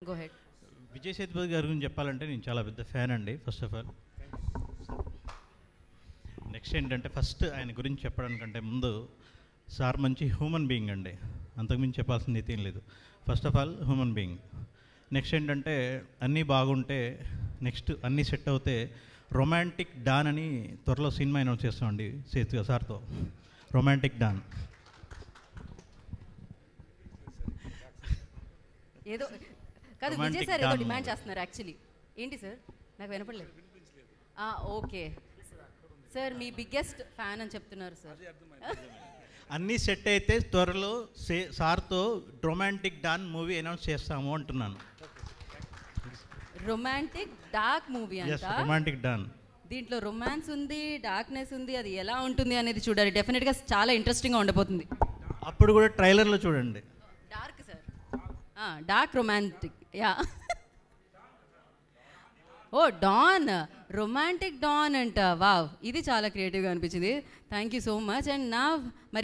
Go head. Vijay Sethupathi గారి గురించి చెప్పాలంటే నేను చాలా పెద్ద ఫ్యాన్ అండి. ఫస్ట్ ఆఫ్ ఆల్ నెక్స్ట్ ఏంటంటే ఫస్ట్ ఆయన గురించి చెప్పడానికంటే ముందు సార్ మంచి హ్యూమన్ బీయింగ్ అండి. అంతకుమించి చెప్పాల్సింది అయితే ఏం లేదు. First of all human being. Next ఏంటంటే అన్నీ బాగుంటే నెక్స్ట్ అన్నీ సెట్ అవుతే రొమాంటిక్ డాన్ అని త్వరలో సినిమా అనౌన్స్ చేస్తామండి సేతు సార్తో. రొమాంటిక్ డాన్ ఏదో కాదు, విజయ్ సార్ ఏదో డిమాండ్ చేస్తున్నారు యాక్చువల్లీ. ఏంటి సార్? నాకు వినపడలేదు. ఓకే సార్, మీ బిగ్గెస్ట్ ఫ్యాన్ అని చెప్తున్నారు సార్. అన్నీ సెట్ అయితే త్వరలో సార్తో రొమాంటిక్ డాన్ మూవీ అనౌన్స్ చేస్తాము అంటున్నాను. రొమాంటిక్ డార్క్ మూవీ అంట. Romantic don. దీంట్లో రొమాన్స్ ఉంది, డార్క్నెస్ ఉంది. అది ఎలా ఉంటుంది అనేది చూడాలి. డెఫినెట్గా చాలా ఇంట్రెస్టింగ్గా ఉండబోతుంది. అప్పుడు కూడా ట్రైలర్లో చూడండి. Dark sir, dark romantic. Ya. Oh don, romantic don అంట. వావ్, ఇది చాలా క్రియేటివ్గా అనిపించింది. Thank you so much. And నా మరి